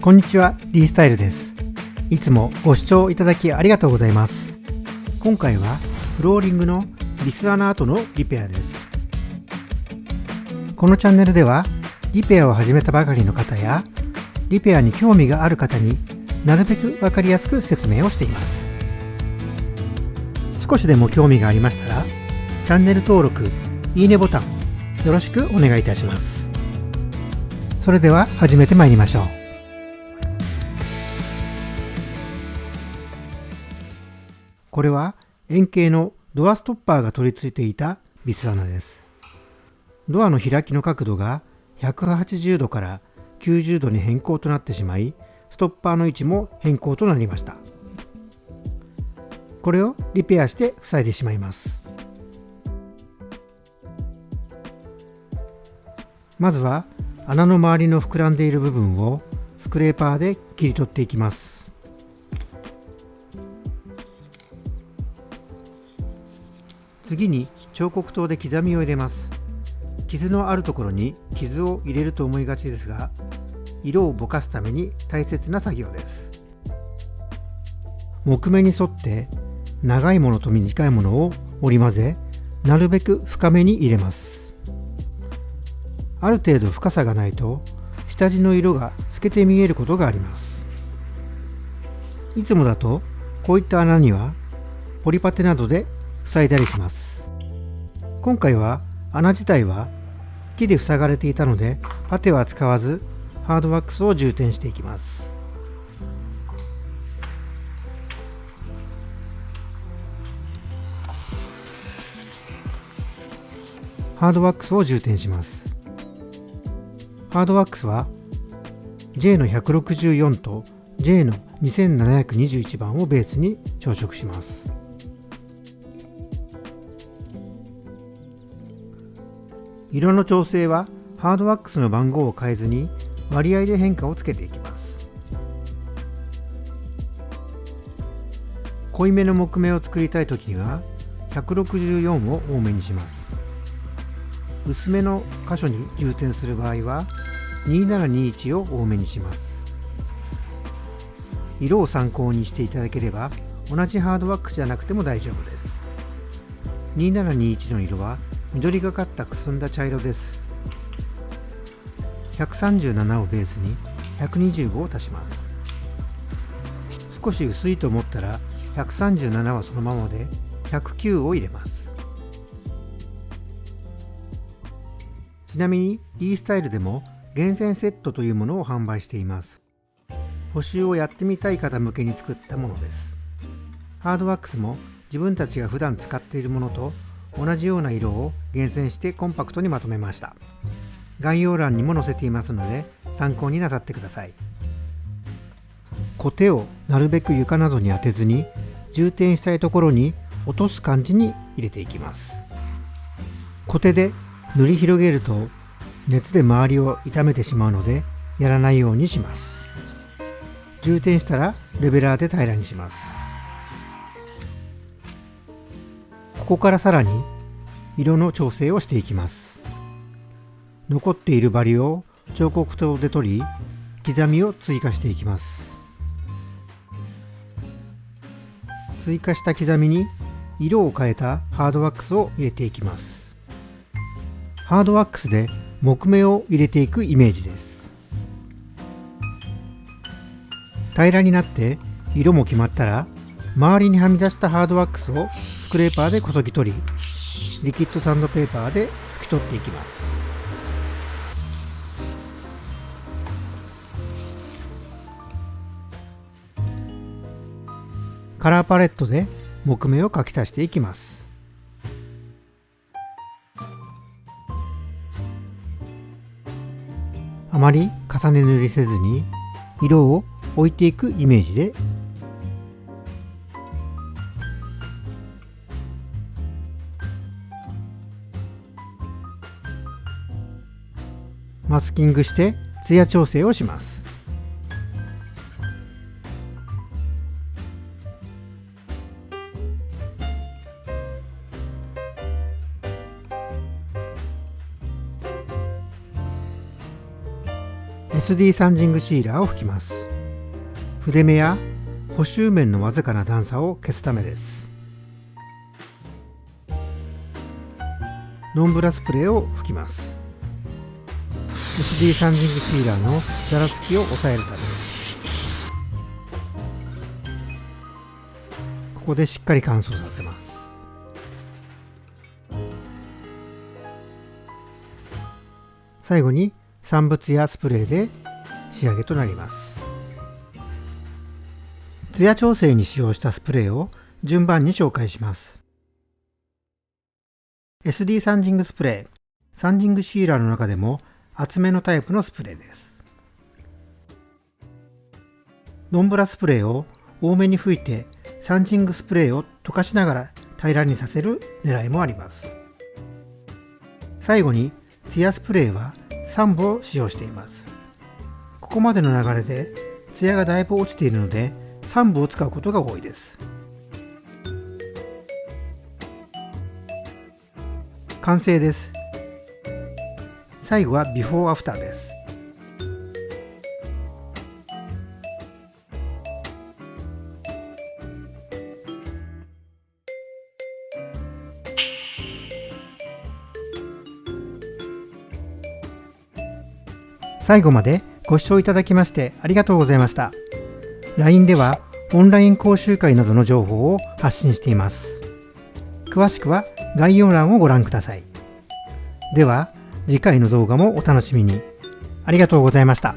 こんにちは、リースタイルです。いつもご視聴いただきありがとうございます。今回はフローリングのビス穴跡のリペアです。このチャンネルではリペアを始めたばかりの方やリペアに興味がある方になるべくわかりやすく説明をしています。少しでも興味がありましたらチャンネル登録、いいねボタンよろしくお願いいたします。それでは始めてまいりましょう。これは円形のドアストッパーが取り付いていたビス穴です。ドアの開きの角度が180度から90度に変更となってしまい、ストッパーの位置も変更となりました。これをリペアして塞いでしまいます。まずは穴の周りの膨らんでいる部分をスクレーパーで切り取っていきます。次に彫刻刀で刻みを入れます。傷のあるところに傷を入れると思いがちですが、色をぼかすために大切な作業です。木目に沿って長いものと短いものを織り交ぜ、なるべく深めに入れます。ある程度深さがないと下地の色が透けて見えることがあります。いつもだとこういった穴にはポリパテなどで塞いだりします。今回は穴自体は木で塞がれていたのでパテは使わずハードワックスを充填していきます。ハードワックスを充填します。ハードワックスは J の164と J の2721番をベースに調色します。色の調整はハードワックスの番号を変えずに割合で変化をつけていきます。濃いめの木目を作りたいときには164を多めにします。薄めの箇所に充填する場合は2721を多めにします。色を参考にしていただければ同じハードワックスじゃなくても大丈夫です。2721の色は緑がかったくすんだ茶色です。137をベースに125を足します。少し薄いと思ったら137はそのままで109を入れます。ちなみにリースタイルでも厳選セットというものを販売しています。補修をやってみたい方向けに作ったものです。ハードワックスも自分たちが普段使っているものと同じような色を厳選してコンパクトにまとめました。概要欄にも載せていますので参考になさってください。コテをなるべく床などに当てずに充填したいところに落とす感じに入れていきます。コテで塗り広げると熱で周りを傷めてしまうのでやらないようにします。充填したらレベラーで平らにします。ここからさらに色の調整をしていきます。残っているバリを彫刻刀で取り、刻みを追加していきます。追加した刻みに色を変えたハードワックスを入れていきます。ハードワックスで木目を入れていくイメージです。平らになって色も決まったら、周りにはみ出したハードワックスをスクレーパーでこそぎ取り、リキッドサンドペーパーで拭き取っていきます。カラーパレットで木目を描き足していきます。あまり重ね塗りせずに色を置いていくイメージでマスキングしてツヤ調整をします。SD サンジングシーラーを吹きます。筆目や補修面のわずかな段差を消すためです。ノンブラスプレーを吹きます。SD サンジングシーラーのざらつきを抑えるためです。ここでしっかり乾燥させます。最後に産物やスプレーで仕上げとなります。ツヤ調整に使用したスプレーを順番に紹介します。SD サンジングスプレー、サンジングシーラーの中でも厚めのタイプのスプレーです。ノンブラスプレーを多めに吹いてサンジングスプレーを溶かしながら平らにさせる狙いもあります。最後にツヤスプレーは3部を使用しています。ここまでの流れでツヤがだいぶ落ちているので3部を使うことが多いです。完成です。最後はビフォーアフターです。最後までご視聴いただきましてありがとうございました。LINE ではオンライン講習会などの情報を発信しています。詳しくは概要欄をご覧ください。では次回の動画もお楽しみに。ありがとうございました。